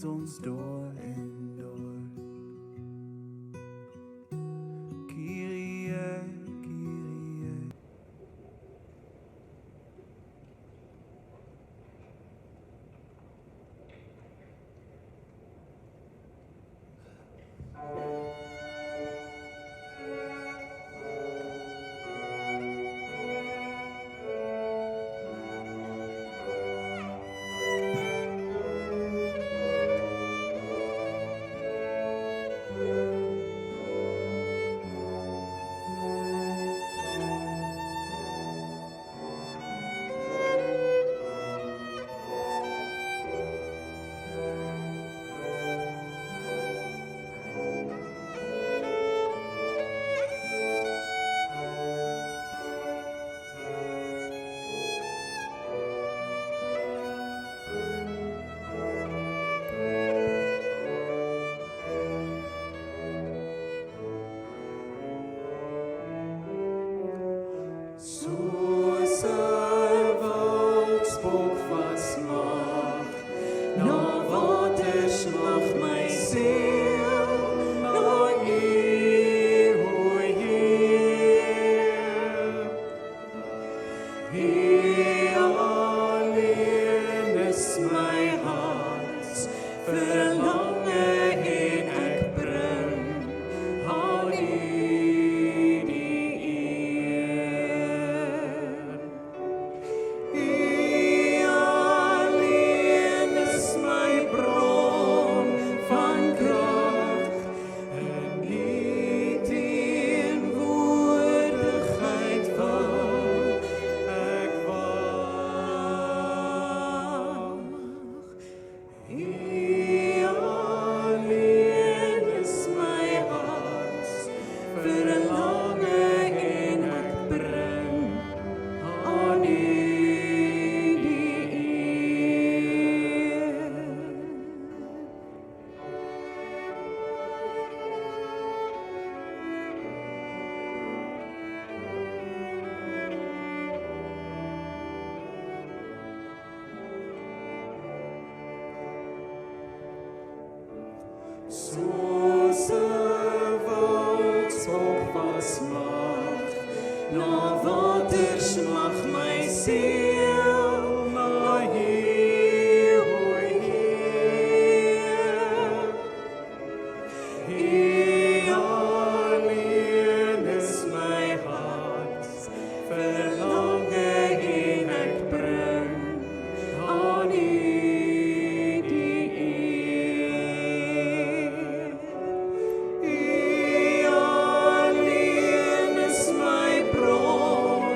met ons door en door. Kyrie, Kyrie. Soos 'n wildsbok vasmag, na waters mag my siel, na U, o Heer. U alleen is my hart verlange en ek bring aan U die eer. U alleen is my bron van krag en U teenwoordigheid wag ek wag. U alleen is my hart verlange en ek bring aan U die eer. Soos 'n wildsbok vasmag, na waters mag my siel, na U, o Heer. U alleen is my hart verlange en ek bring aan U die eer. U alleen is my bron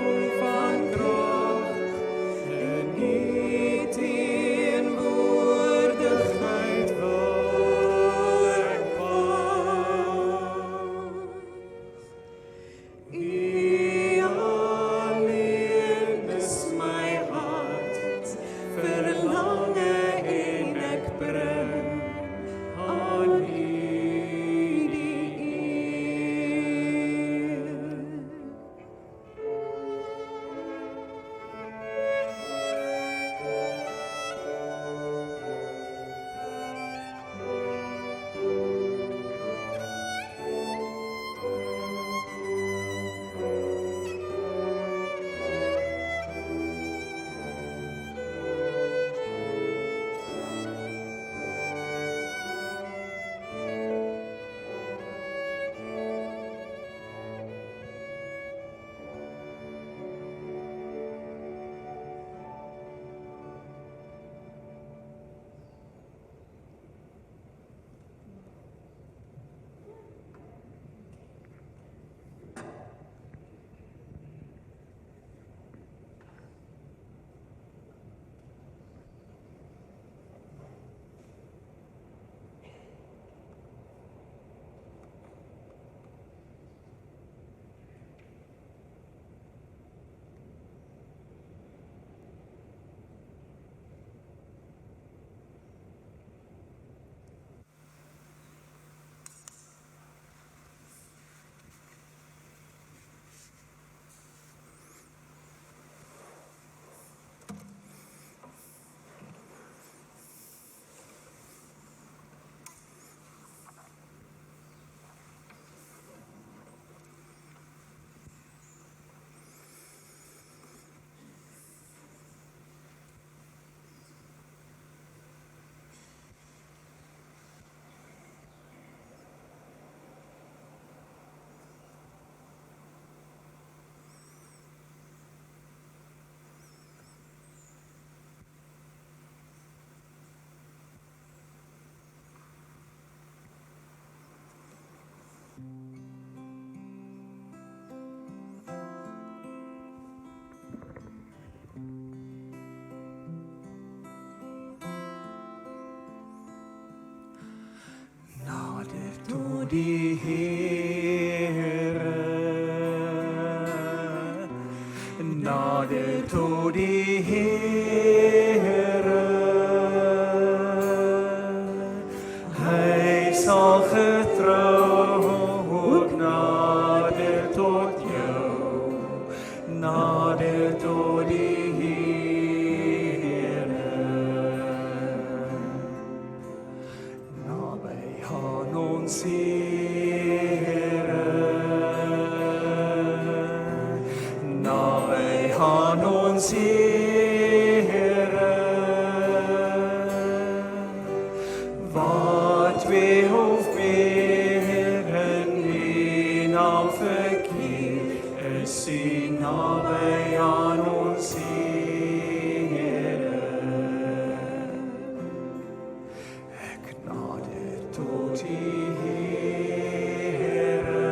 tot die Here, nader tot die Here. Hy sal getrou ook nader tot jou, nader tot die Here. Naby aan ons Here, naby aan ons Here, wat twee of meer in die naam verkeer, is hy naby aan ons Here. Ek nader tot die Here,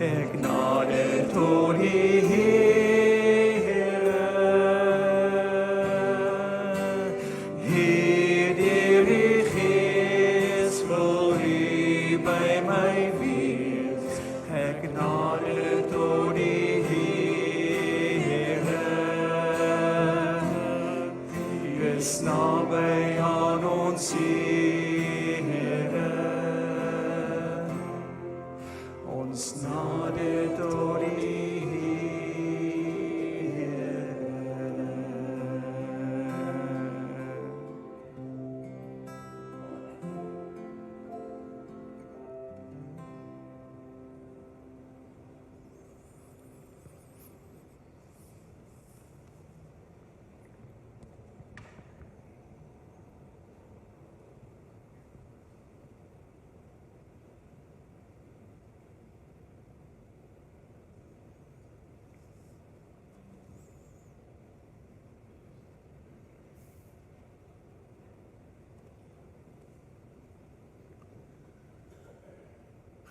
ek nader tot die Here. Heer, die Gees wil hier by my wees. Ek nader tot die Here. Hy is naby aan ons Here. Ons nader tot die Here.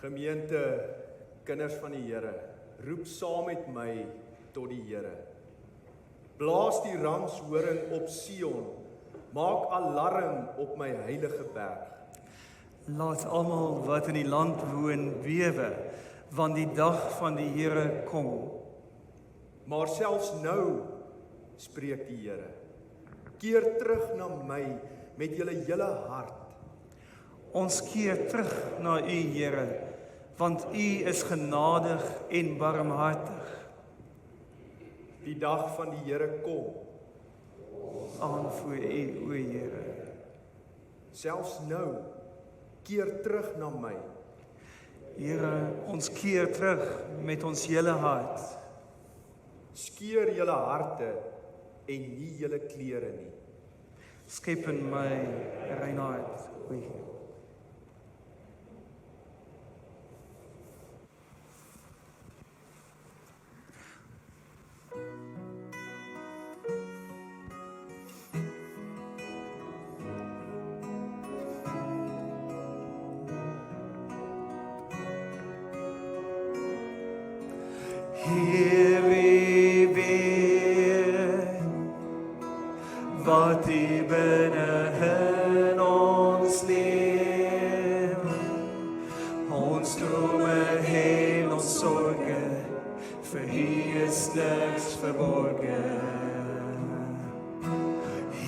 Gemeente, kinders van die Here, roep saam met my tot die Here. Blaas die ramshoring op Sion, maak alarm op my heilige berg. Laat almal wat in die land woon bewe, want die dag van die Here kom. Maar selfs nou, spreek die Here, keer terug na my met julle hele hart. Ons keer terug na U, Here, want U is genadig en barmhartig. Die dag van die Here kom, Aan voor U, o Here. selfs nou, keer terug na my. Here, ons keer terug met ons hele hart. Skeur julle harte en nie julle klere nie. Skep in my rein hart, o Here. Heer, wie weet wat U binne in ons leef. Ons drome en ons sorge, vir U is niks verborge.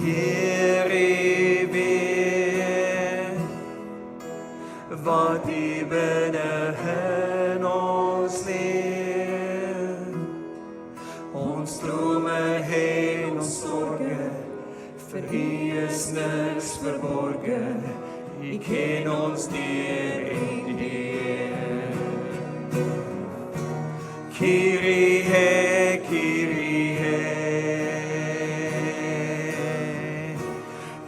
Heer, U weet wat U binne in ons leef. Ons drome en ons sorge, vir U is niks verborge. U ken ons deur en deur. Kyrie, Kyrie,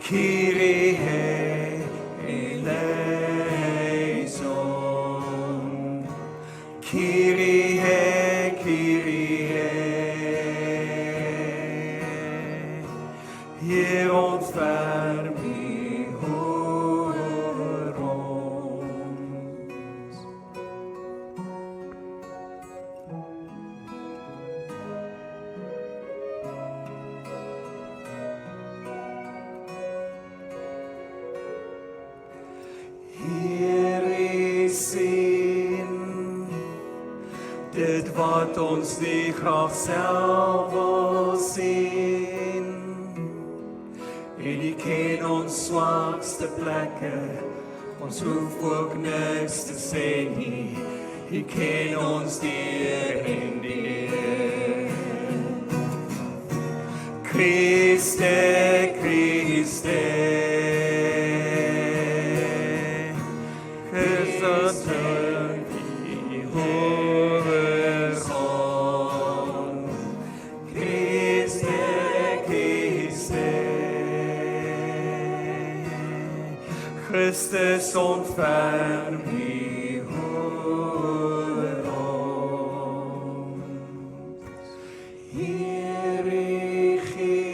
Kyrie eleison. Kyrie, Kyrie, Heer, ontferm U oor ons. wat ons nie graag self wil sien. En U ken ons swakste plekke, ons hoef ook niks te sê nie. U ken ons deur en deur. Christe, Christe, Christus die horizon. Christe, Christe, Christus ontferm die hoor ons. Here, gee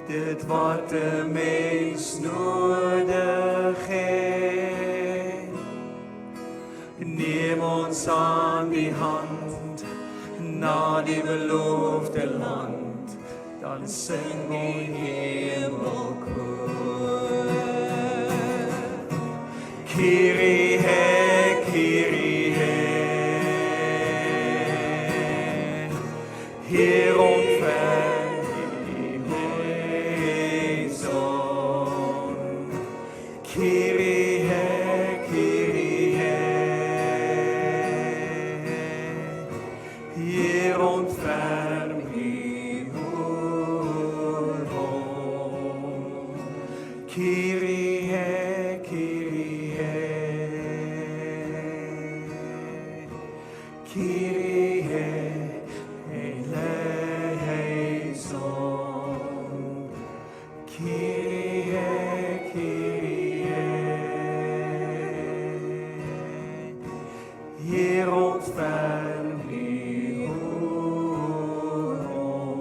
dit wat 'n mens nodig het. Neem ons aan die hand na die beloofde land, dan sing die hemelkoor. Kyrie, Kyrie, hier ontferm die horizon. Kyrie, Kyrie, hier ontferm die horizon. Kyrie, Kyrie, Kyrie eleison. Kyrie, Kyrie, hier ontferm die hoor ons.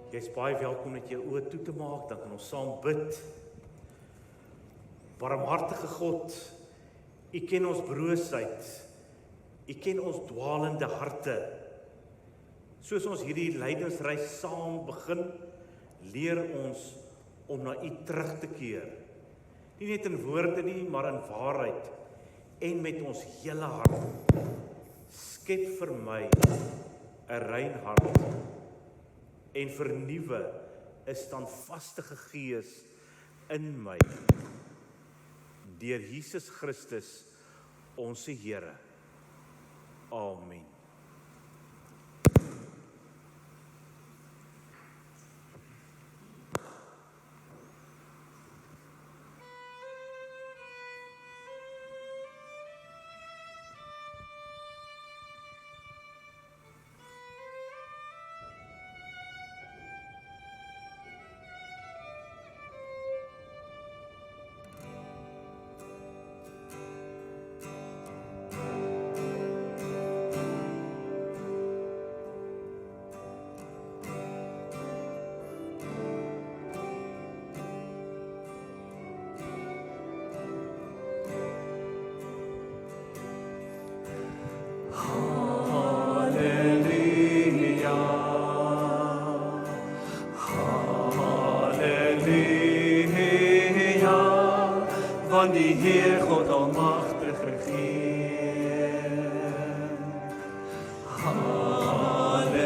Jy is baie welkom met jou oë toe te maak, dan kan ons saam bid. Barmhartige God, U ken ons broosheid, U ken ons dwaalende harte. Soos ons hierdie lydensreis saam begin, leer ons om na U terug te keer. Nie net in woorde nie, maar in waarheid en met ons hele hart. Skep vir my 'n rein hart en vernuwe 'n standvaste gees in my. Deur Jesus Christus, ons Here. Amen. Van die Heer God almachtig regeer. Halleluja,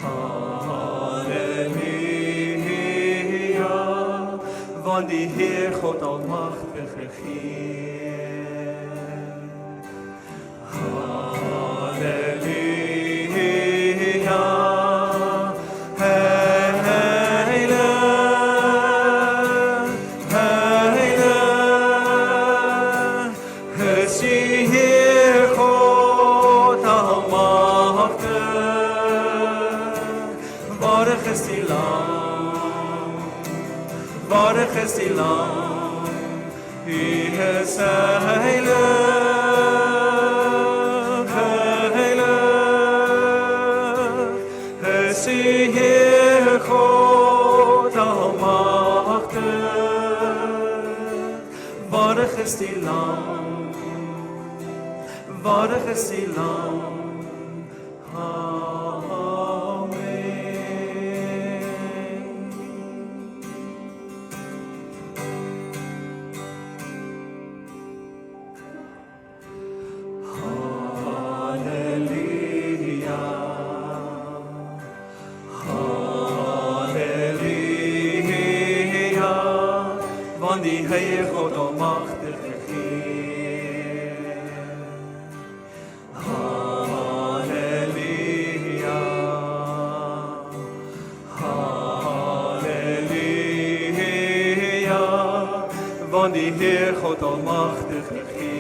halleluja, van die Heer God almachtig regeer. Halleluja, waardig is die Lam, Hy is heilig, heilig, is die Heer God almagtig, waardig is die Lam, waardig is die Lam. Want die Heilige God almagtig regeer. Halleluja, halleluja, want die Heer God almagtig regeer.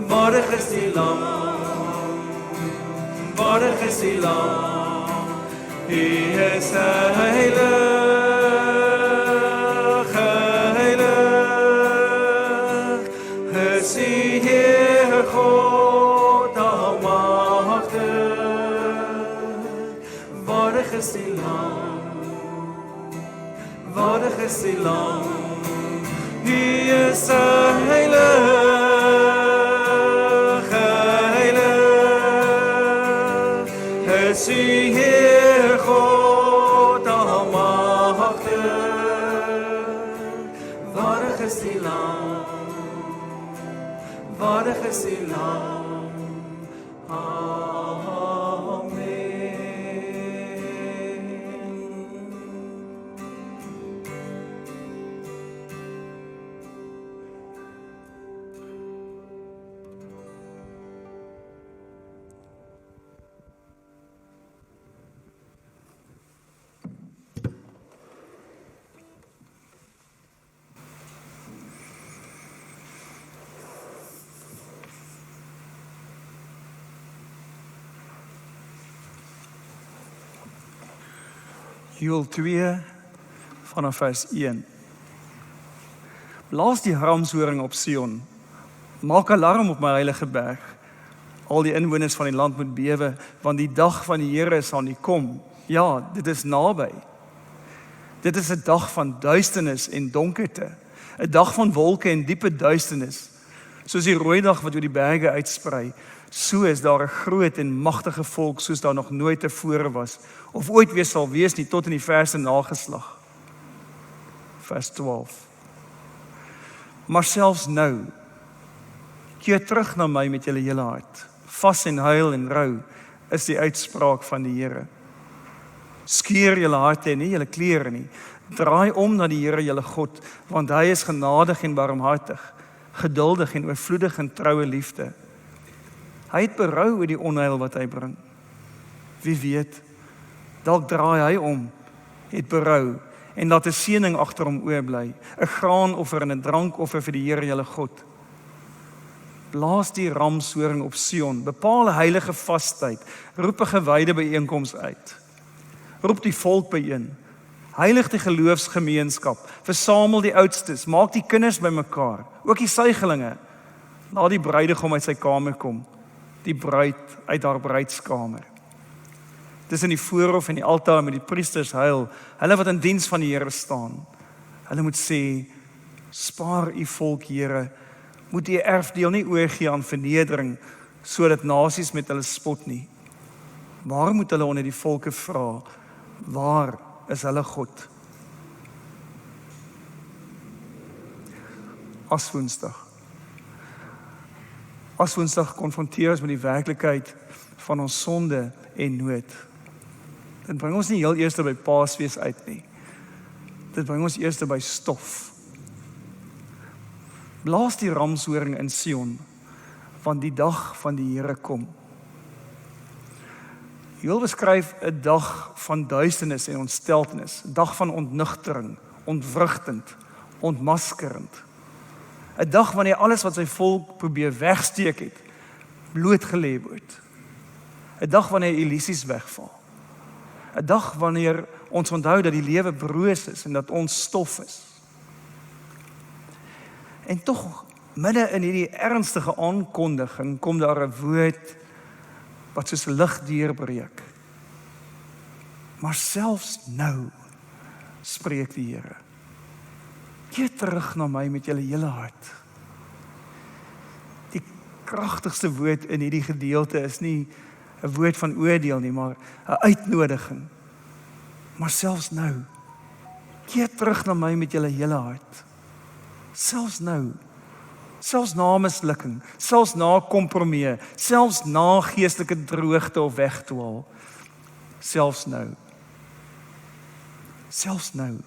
Waardig is die Lam, waardig is die Lam, Hy is heilig, heilig, is die Heer God almagtig, waardig is die Lam, waardig is die Lam, Hy is heilig. Is die Heer God almagtig, waardig is die Lam, waardig is die Lam, amen. Joel 2 vanaf vers 1. Blaas die ramshoring op Sion. Maak alarm op my heilige berg. Al die inwoners van die land moet bewe, want die dag van die Here sal nie kom. Ja, dit is naby. Dit is 'n dag van duisternis en donkerte, 'n dag van wolke en diepe duisternis. Soos die rooi dag wat oor die berge uitsprei, so is daar 'n groot en magtige volk soos daar nog nooit tevore was, of ooit weer sal wees nie tot in die verste nageslag. Vers 12. Maar selfs nou, keer terug na my met julle hele hart. Vas en huil en rou is die uitspraak van die Here. Skeur julle harte en nie julle klere nie. Draai om na die Here julle God, want hy is genadig en barmhartig, geduldig en oorvloedig in troue liefde. Hy het berou oor die onheil wat hy bring. Wie weet, dalk draai hy om, het berou en laat 'n seëning agter hom oorbly, 'n graanoffer en 'n drankoffer vir die Here julle God. Blaas die ramshoring op Sion, bepaal 'n heilige vastyd, roep 'n gewyde byeenkoms uit. Roep die volk byeen, heilig die geloofsgemeenskap, versamel die oudstes, maak die kinders bymekaar, ook die suigelinge. Laat die bruidegom uit sy kamer kom, die bruid uit haar bruidskamer. Tussen die voorhof en die altaar met die priesters huil, hulle wat in diens van die Here staan. Hulle moet sê, spaar u volk, Here, moet u erfdeel nie oorgee aan vernedering, sodat nasies met hulle spot nie. Waar moet hulle onder die volke vra, waar is hulle God? Aswoensdag konfronteer ons met die werklikheid van ons sonde en nood. Dit bring ons nie heel eers by Paasfees uit nie. Dit bring ons eers by stof. Blaas die ramshoring in Sion, want die dag van die Here kom. Joel beskryf 'n dag van duisternis en ontsteltenis, 'n dag van ontnugtering, ontwrigtend, ontmaskerend. 'n Dag wanneer alles wat sy volk probeer wegsteek het, blootgelê word. 'n Dag wanneer illusies wegval. 'n Dag wanneer ons onthou dat die lewe broos is en dat ons stof is. En tog, midde in hierdie ernstige aankondiging, kom daar 'n woord wat soos 'n lig deurbreek. Maar selfs nou, spreek die Here, keer terug na my met julle hele hart. Die kragtigste woord in hierdie gedeelte is nie 'n woord van oordeel nie, maar 'n uitnodiging. Maar selfs nou, keer terug na my met julle hele hart. Selfs nou, selfs na mislukking, selfs na kompromie, selfs na geestelike droogte of wegdwaal, selfs nou. Selfs nou.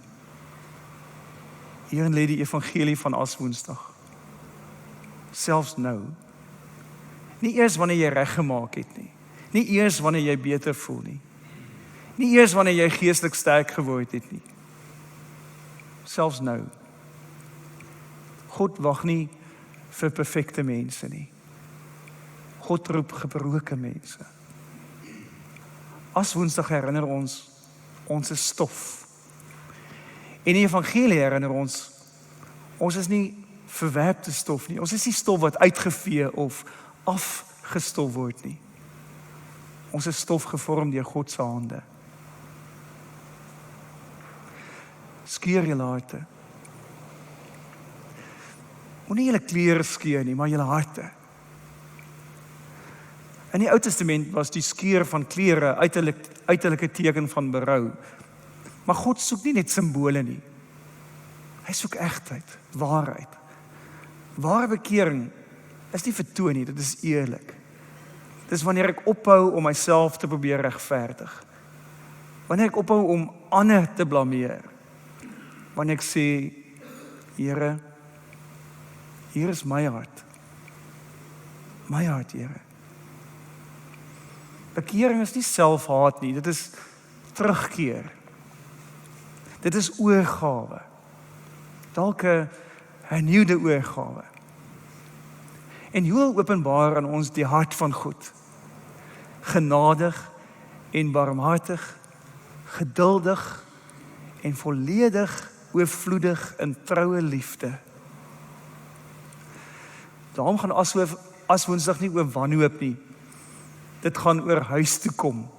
Hierin lê die evangelie van Aswoensdag. Selfs nou. Nie eers wanneer jy reggemaak het nie. Nie eers wanneer jy beter voel nie. Nie eers wanneer jy geestelik sterk geword het nie. Selfs nou. God wag nie vir perfekte mense nie. God roep gebroke mense. Aswoensdag herinner ons is stof. En die evangelie herinner ons is nie verwerpte stof nie. Ons is nie stof wat uitgevee of afgestof word nie. Ons is stof gevorm deur God se hande. Skeur julle harte. Moenie julle klere skeur nie, maar julle harte. In die Ou Testament was die skeur van klere uiterlike teken van berou. Maar God soek nie net simbole nie. Hy soek egtheid, waarheid. Ware bekering is nie vertoon nie, dit is eerlik. Dis wanneer ek ophou om myself te probeer regverdig. Wanneer ek ophou om ander te blameer. Wanneer ek sê, Here, hier is my hart. My hart, Here. Bekering is nie selfhaat nie, dit is terugkeer. Dit is oorgawe. Dalk 'n hernieuwde oorgawe. En Joel openbaar aan ons die hart van God. Genadig en barmhartig, geduldig en volledig oorvloedig in troue liefde. Daarom gaan Aswoensdag nie oor wanhoop nie. Dit gaan oor huis toe kom.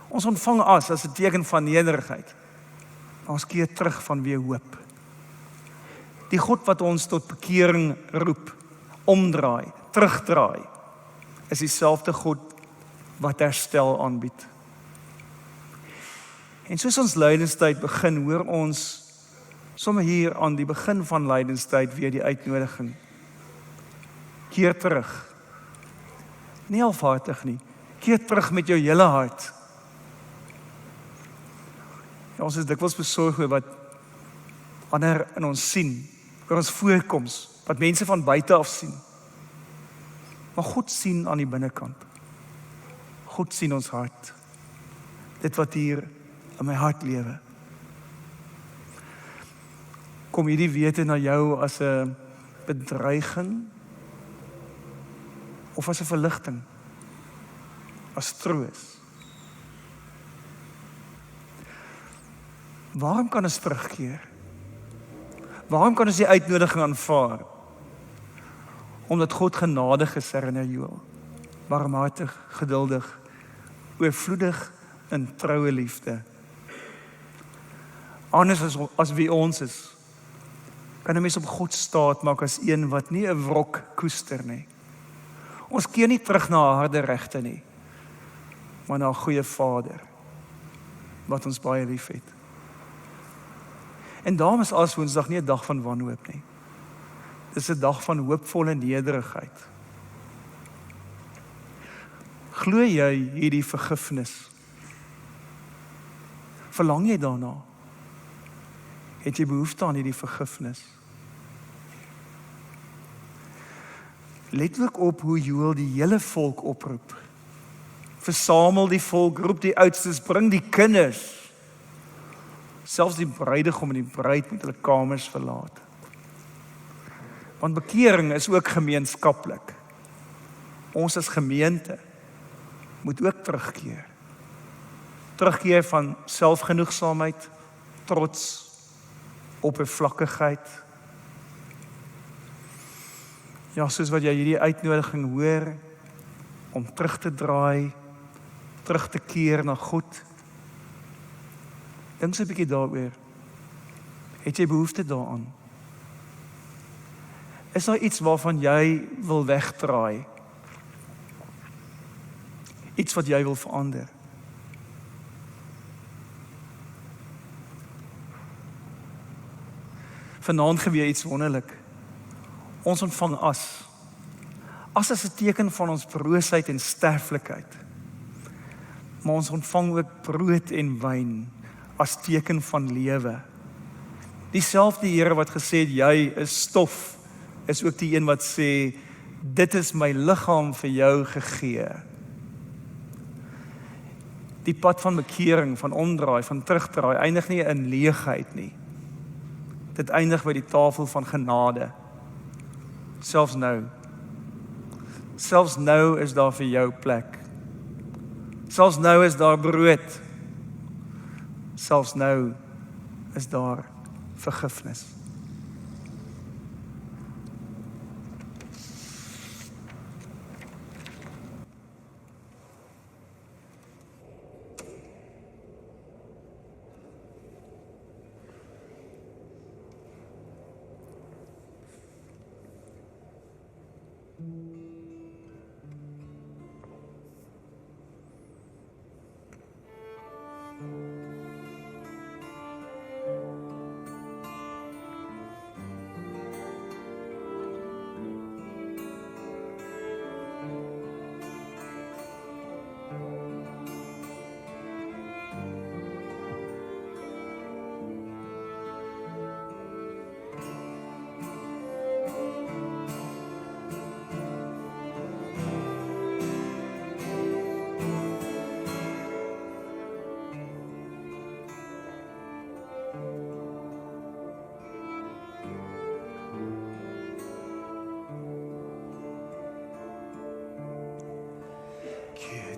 Ons ontvang as 'n teken van nederigheid. Ons keer terug vanweë hoop. Die God wat ons tot bekering roep, omdraai, terugdraai, is dieselfde God wat herstel aanbied. En soos ons lydenstyd begin, hoor ons sommer hier aan die begin van lydenstyd weer die uitnodiging. Keer terug. Nie halfhartig nie. Keer terug met jou hele hart. Ja, ons is dikwels besorg oor wat ander in ons sien, oor ons voorkoms, wat mense van buite af sien. Maar God sien aan die binnekant. God sien ons hart. Dit wat hier in my hart lewe. Kom hierdie wete na jou as 'n bedreiging of as 'n verligting, as troos? Waarom kan ons terugkeer? Waarom kan ons die uitnodiging aanvaar? Omdat God genadig is, herinner Joel. Barmhartig, geduldig, oorvloedig in troue liefde. Anders as wie ons is, kan 'n mens op God staat maak as een wat nie 'n wrok koester nie. Ons keer nie terug na harde regte nie, maar na 'n goeie Vader, wat ons baie lief het. En daarom is Aswoensdag nie 'n dag van wanhoop nie. Dis 'n dag van hoopvolle nederigheid. Glo jy hierdie vergifnis? Verlang jy daarna? Het jy behoefte aan hierdie vergifnis? Let ook op hoe Joel die hele volk oproep. versamel die volk, roep die oudstes, bring die kinders. Selfs die bruidegom en die bruid moet hulle kamers verlaat. Want bekering is ook gemeenskaplik. Ons as gemeente moet ook terugkeer. Terugkeer van selfgenoegsaamheid, trots, oppervlakkigheid. Ja, soos wat jy hierdie uitnodiging hoor, om terug te draai, terug te keer na God. Dink so 'n bietjie daaroor. Het jy behoefte daaraan? Is daar iets waarvan jy wil wegdraai? Iets wat jy wil verander? Vanaand gebeur iets wonderlik. Ons ontvang as. As is 'n teken van ons broosheid en sterflikheid. Maar ons ontvang ook brood en wyn as teken van lewe. Dieselfde Here wat gesê het jy is stof, is ook die een wat sê dit is my liggaam vir jou gegee. Die pad van bekering, van omdraai, van terugdraai eindig nie in leegheid nie. Dit eindig by die tafel van genade. Selfs nou. Selfs nou is daar vir jou plek. Selfs nou is daar brood. Selfs nou is daar vergifnis.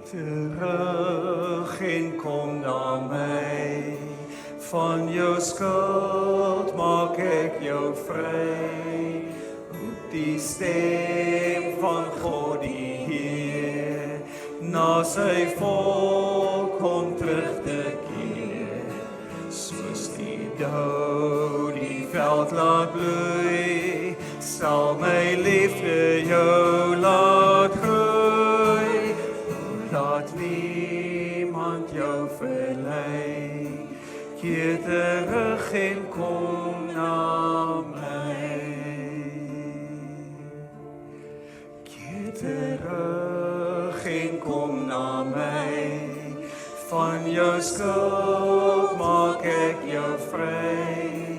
Terug en kom na my, van jou skuld maak ek jou vry. Roep die stem van God die Heer, na sy volk om terug te keer. Soos die dou die veld laat bloei, sal my liefde jou laat groei. Laat niemand jou verlei, keer terug en kom na my. Keer terug en kom na my, van jou skuld maak ek jou vry.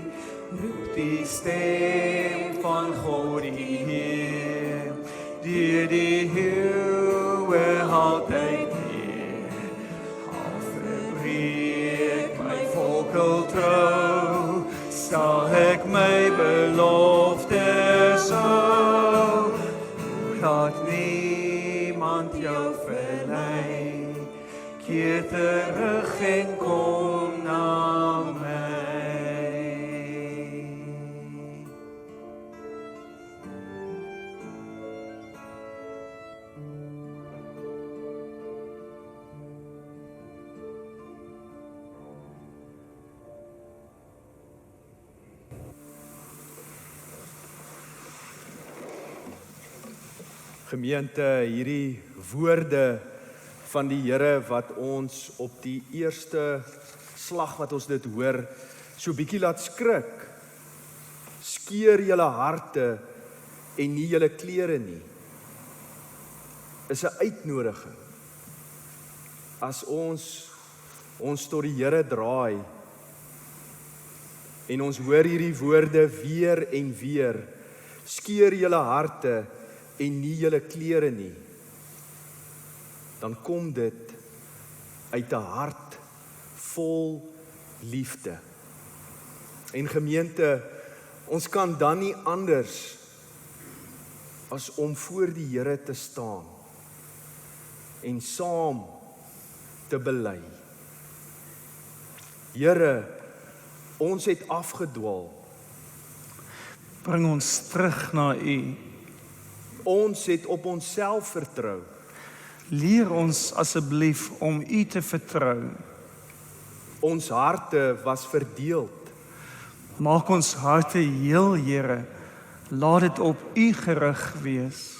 Roep die stem van God die Heer, die Heer altyd hier. Al verbreek my volk trou, sal ek my beloftes hou. Laat niemand jou verlei, keer terug en kom na my. Gemeente, hierdie woorde van die Here wat ons op die eerste slag wat ons dit hoor, so bietjie laat skrik. Skeer julle harte en nie julle klere nie. Is 'n uitnodiging. As ons tot die Here draai en ons hoor hierdie woorde weer en weer, skeer julle harte en nie julle klere nie, dan kom dit uit 'n hart vol liefde. En gemeente, ons kan dan nie anders as om voor die Here te staan en saam te bely. Here, ons het afgedwaal. Bring ons terug na U. Ons het op onsself vertrou. Leer ons asseblief om U te vertrou. Ons harte was verdeeld. Maak ons harte heel, Here. Laat dit op U gerig wees.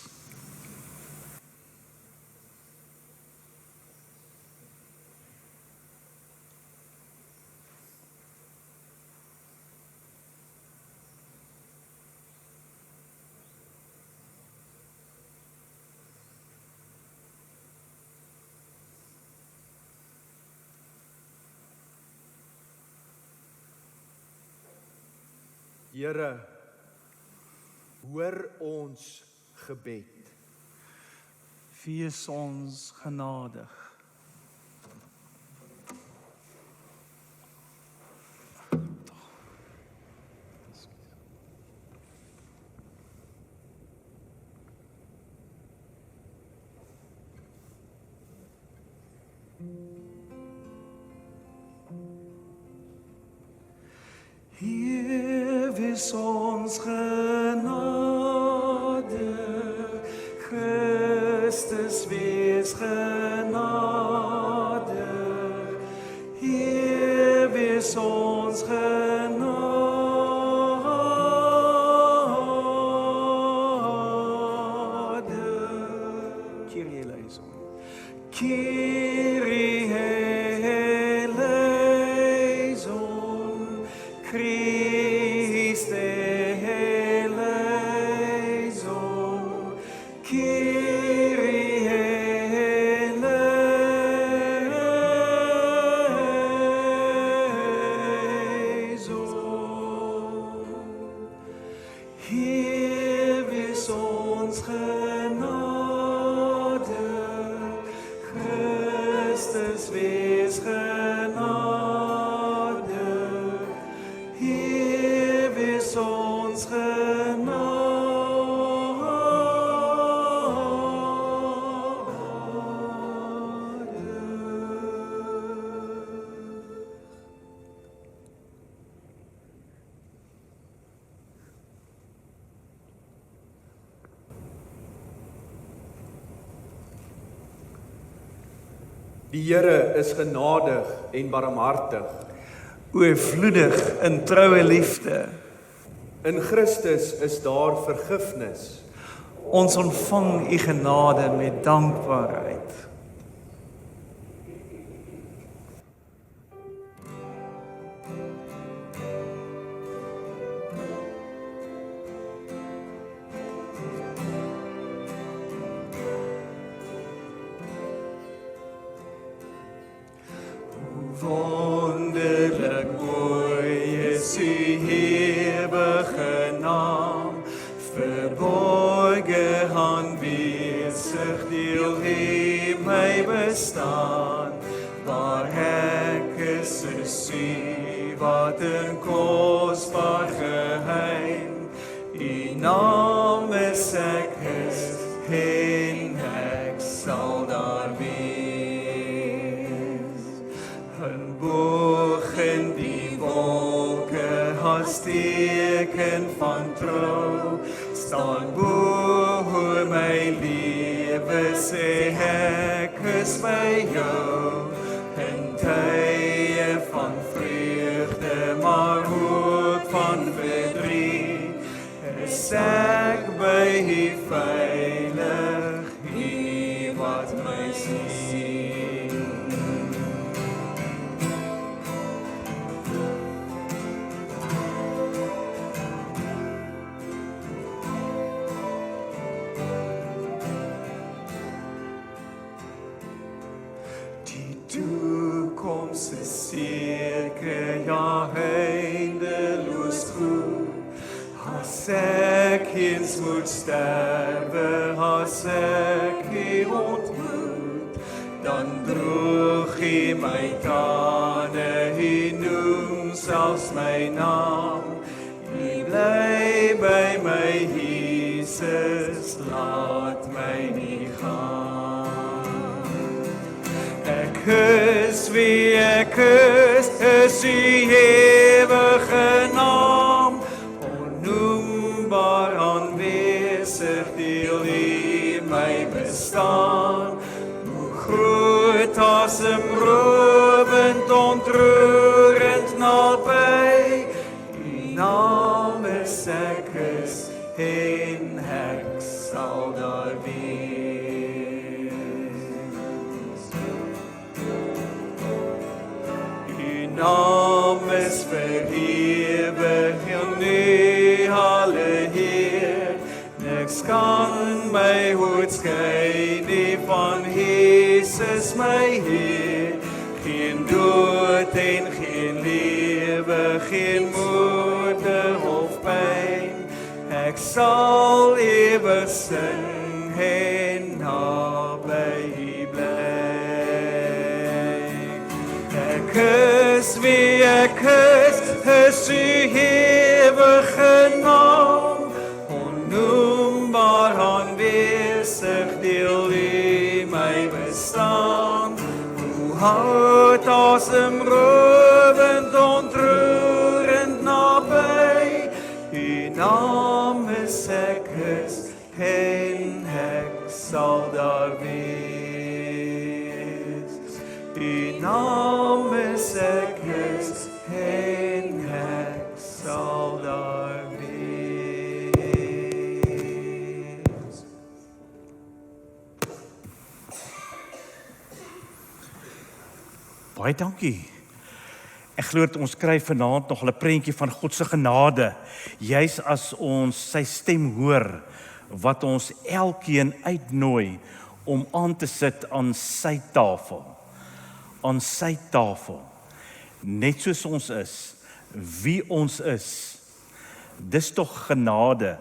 Here, hoor ons gebed. Wees ons genadig. Heer, wees ons genadig, Christus wees genadig, Heer, wees ons genadig. Kyrie eleison. Kyrie eleison, Christe eleison, Kyrie eleison. Heer, wees ons genadig, Christus wees genadig, Heer, wees ons genadig. Die Here is genadig en barmhartig. Oorvloedig in troue liefde. In Christus is daar vergifnis. Ons ontvang U genade met dankbaarheid. Wonderlik mooi is U ewige naam, verborge aanwezig deel U my bestaan, waar ek is U wat in kosbaar geheim, U naam is ek is en ek sal daar wees. Een boog in die wolke as teken van trou, staan bo my lewe, sê ek is by jou, in tye van vreugde, maar ook van verdriet, is ek by U veilig, U wat my sien. Toekoms is seker, ja eindeloos goed. As ek eens moet sterwe, as ek U ontmoet, dan droog hy my trane, hy noem selfs my naam. Hy bly by my, Jesus, laat my nie gaan. Ek is wie ek is die ewige naam, onnoembaar aanwesig deel hy my bestaan. Hoe groot asemrowend, ontroerend naby, die naam is ek is en ek sal daar wees. Die naam is verhewe in U, alle Heer. Niks kan my hoed skei nie van Jesus my Heer. Geen dood en geen lewe, geen moede of pyn. Ek sal ewig sing en naby U bly. Ek is wie ek is U ewige naam, onnoembaar aanwesig deel U my bestaan. Hoe houd asemrowend, ontroerend naby, U naam is ek is en ek sal daar wees. U naam is ek is en ek sal daar wees. Baie dankie. Ek glo dat ons kry vanaand nog 'n prentjie van God se genade, juis as ons sy stem hoor, wat ons elkeen uitnooi om aan te sit aan sy tafel. Aan sy tafel. Net soos ons is, wie ons is. Dis tog genade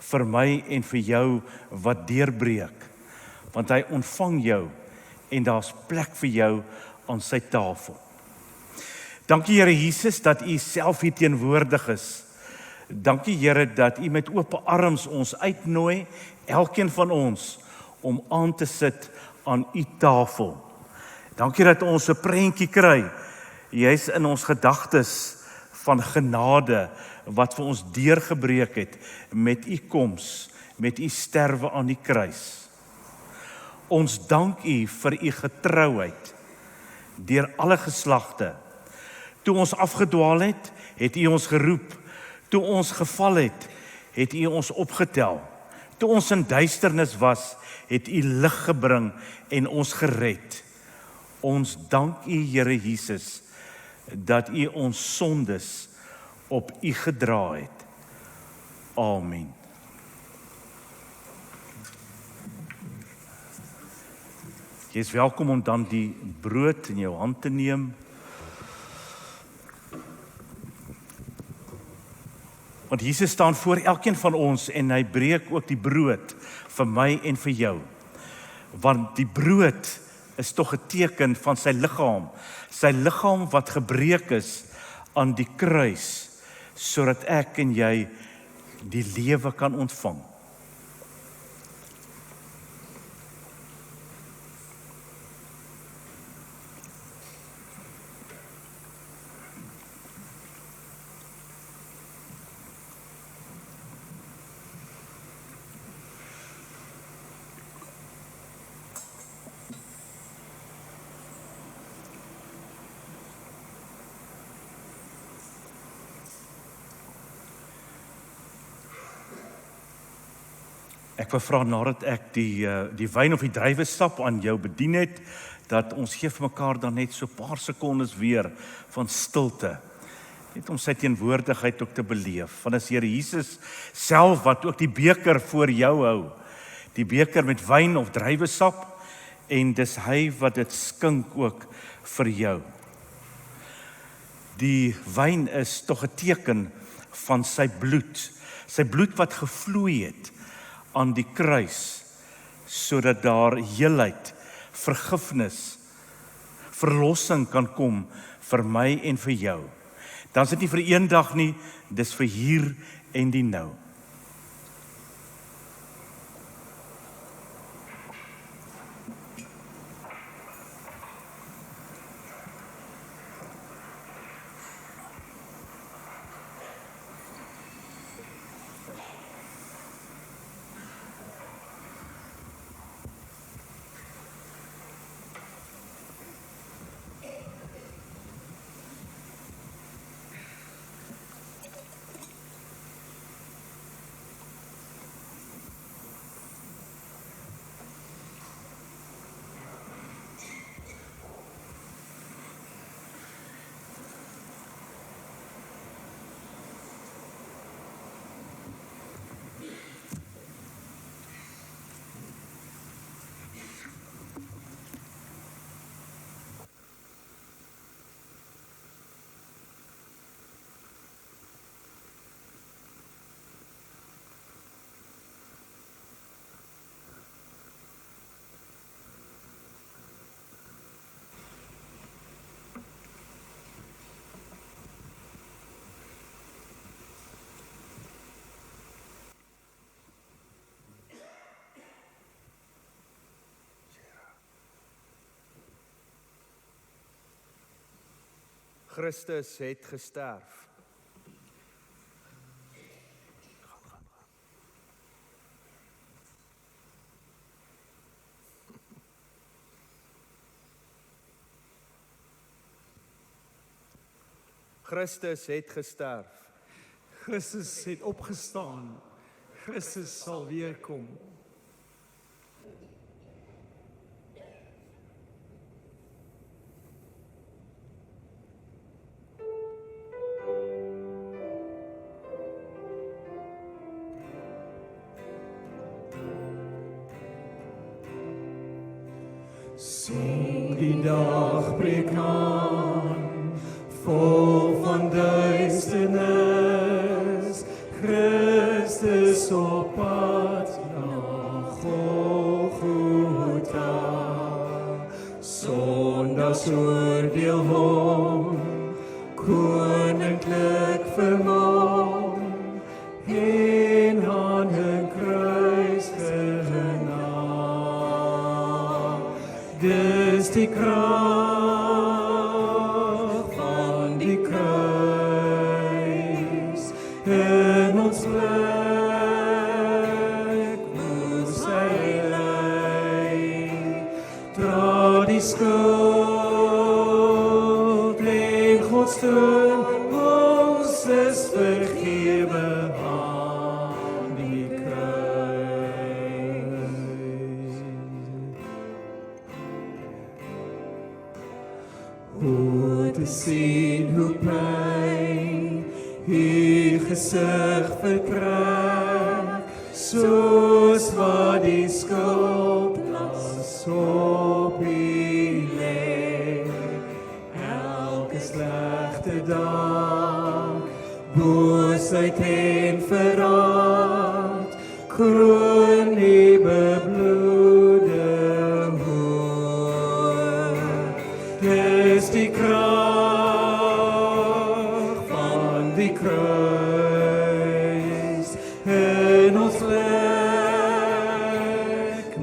vir my en vir jou wat deurbreek, want hy ontvang jou en daar's plek vir jou aan sy tafel. Dankie Here Jesus dat U self hier teenwoordig is. Dankie Here dat U met oop arms ons uitnooi, elkeen van ons, om aan te sit aan U tafel. Dankie dat ons 'n prentjie kry, juis in ons gedagtes van genade wat vir ons deurgebreek het met U koms, met U sterwe aan die kruis. Ons dank U vir U getrouheid deur alle geslagte. Toe ons afgedwaal het, het U ons geroep. Toe ons geval het U ons opgetel. Toe ons in duisternis was, het U lig gebring en ons gered. Ons dank U, Here Jesus, dat U ons sondes op U gedra het. Amen. Jy is welkom om dan die brood in jou hand te neem. Want Jesus staan voor elkeen van ons en hy breek ook die brood vir my en vir jou. Want die brood is tog 'n teken van sy liggaam wat gebreek is aan die kruis, sodat ek en jy die lewe kan ontvang. Ek wil vra nadat ek die wyn of die druiwesap aan jou bedien het, dat ons gee vir mekaar dan net so 'n paar sekondes weer van stilte. Net om sy teenwoordigheid ook te beleef. Want as Here Jesus self wat ook die beker voor jou hou, die beker met wyn of druiwesap, en dis hy wat dit skink ook vir jou. Die wyn is tog 'n teken van sy bloed wat gevloei het aan die kruis, sodat daar heelheid, vergifnis verlossing kan kom vir my en vir jou. Dan is dit nie vir eendag nie, dis vir hier en die nou. Christus het gesterf. Christus het gesterf. Christus het opgestaan. Christus sal weer kom. Sing die dag breek aan, vol van duisternis, Christus op pad na Golgotha. Sondags oordeel hom, koninklik vermom, en aan 'n kruis genaam. Dis die krag van die kruis, in ons plek moes hy ly. Dra die skuld en God steun, ons is vergewe aan die kruis. Hoe te sien hoe pyn die gesig verkry, soos wat die skuldlas op u lê. Elke slegte dag, boosheid en verraad, kroon die bebloede hoofd. Dis die krag van die kruis, in ons plek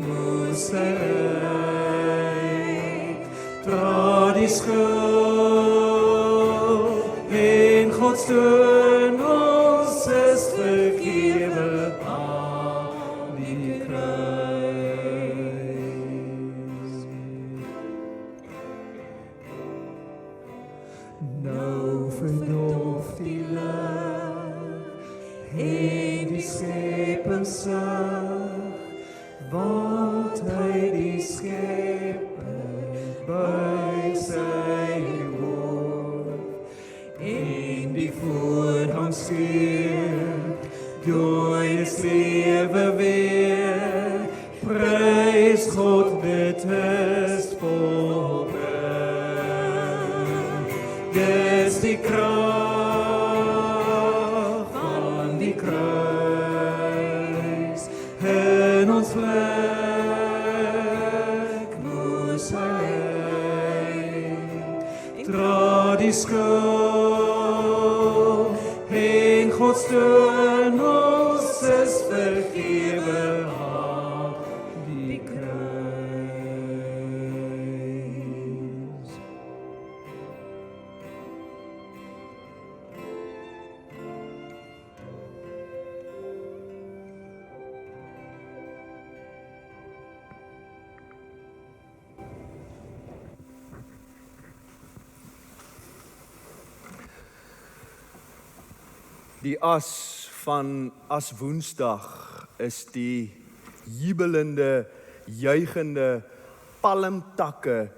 moes hy ly. Dra die skuld en God steun, ons is vergewe aan die kruis. Nou verdof die lig en die skepping sag, want hy die skepper by sy woord, en die voorhang skeur, dooies lewe weer, prys God, dit is volbring. Dis die krag van die kruis, in ons plek moes hy ly. skuld. En God steun ons is vergewe aan die kruis. Die as van Aswoensdag is die jubelende, juigende palmtakke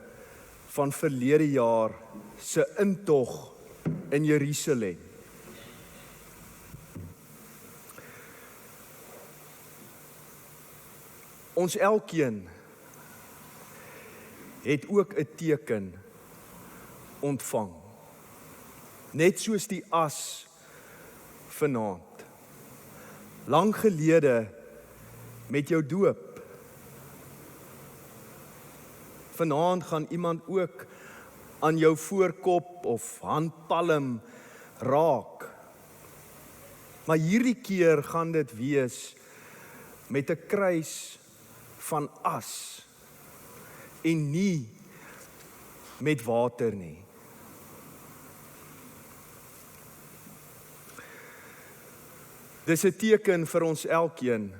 van verlede jaar se intog in Jerusalem. Ons elkeen het ook 'n teken ontvang. Net soos die as vanaand. Lang gelede met jou doop. Vanaand gaan iemand ook aan jou voorkop of handpalm raak. Maar hierdie keer gaan dit wees met 'n kruis van as en nie met water nie. Dis 'n teken vir ons elkeen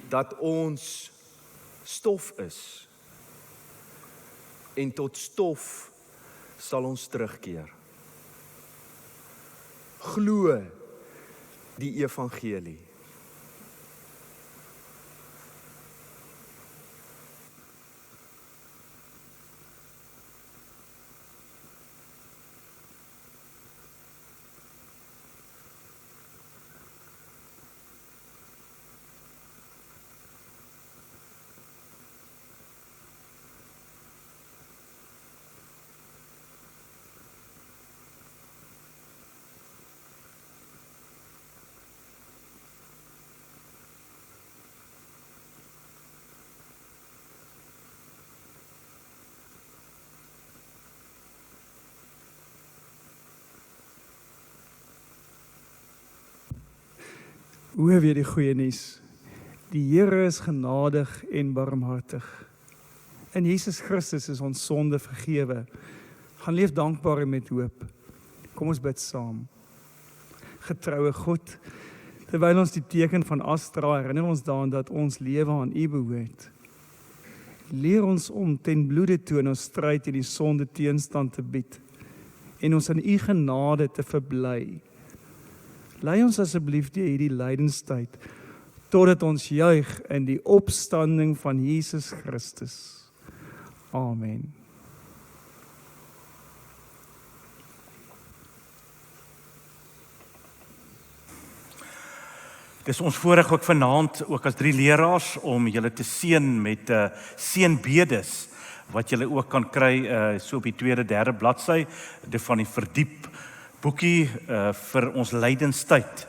dat ons stof is en tot stof sal ons terugkeer. Glo die evangelie. Hoor weer die goeie nuus. Die Here is genadig en barmhartig. In Jesus Christus is ons sonde vergewe. Gaan leef dankbaar en met hoop. Kom ons bid saam. Getroue God, terwyl ons die teken van as dra, herinner ons daaraan dat ons lewe aan U behoort. Leer ons om ten bloede toe in ons stryd teen die sonde teenstand te bied en ons in U genade te verbly. Lei ons asseblief deur hierdie lydenstyd, totdat ons juig in die opstanding van Jesus Christus. Amen. Dis ons voorreg ook vanaand, ook as 3 leraars, om julle te seën met seënbedes, wat julle ook kan kry so op die 2de, 3de bladsy, van die verdiep boekie vir ons lydenstyd.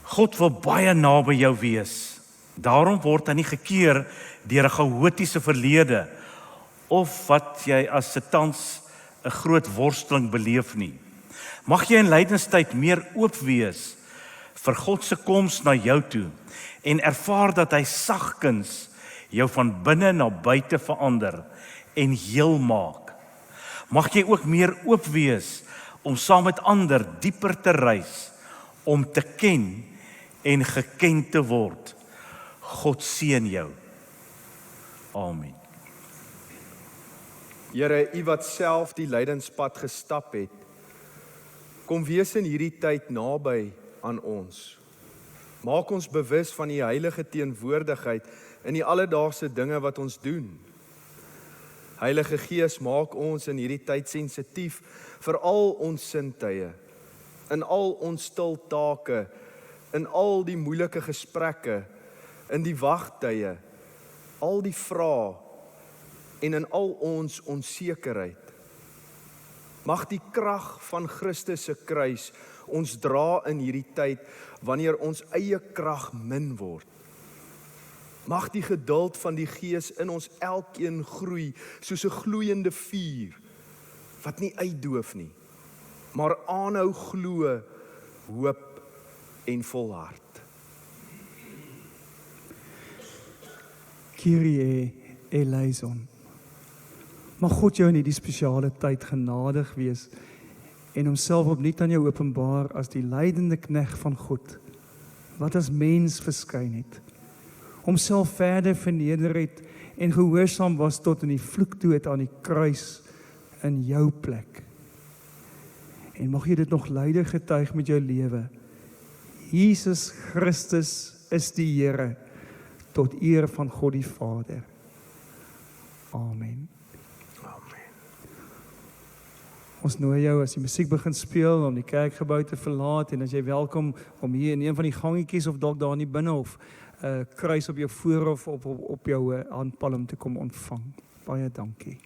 God wil baie naby jou wees. Daarom word hy nie gekeer deur 'n chaotiese verlede of wat jy as se tans 'n groot worsteling beleef nie. Mag jy in lydenstyd meer oop wees vir God se koms na jou toe en ervaar dat hy sagkens jou van binne na buite verander en heel maak. Mag jy ook meer oop wees om saam met ander dieper te reis, om te ken en geken te word. God seën jou. Amen. Here, U wat self die lydenspad gestap het, kom wees in hierdie tyd naby aan ons. Maak ons bewus van U heilige teenwoordigheid in die alledaagse dinge wat ons doen. Heilige Gees, maak ons in hierdie tyd sensitief vir al ons sintuie, in al ons stil take, in al die moeilike gesprekke, in die wagtye, al die vrae en in al ons onsekerheid. Mag die krag van Christus se kruis ons dra in hierdie tyd wanneer ons eie krag min word. Mag die geduld van die Gees in ons elkeen groei soos 'n gloeiende vuur wat nie uitdoof nie, maar aanhou glo, hoop en volhard. Kyrie eleison. Mag God jou in hierdie spesiale tyd genadig wees en homself opnuut aan jou openbaar as die lydende knegt van God, wat as mens verskyn het, homself verder verneder het en gehoorsaam was tot in die vloekdood aan die kruis in jou plek. En mag jy dit nog luider getuig met jou lewe. Jesus Christus is die Here, tot eer van God die Vader. Amen. Ons nooi jou as die musiek begin speel om die kerkgebou te verlaat en as jy welkom om hier in een van die gangetjies of dalk daar in die binnenhof kruis op jou voorhof op jou handpalm te kom ontvang. Baie dankie.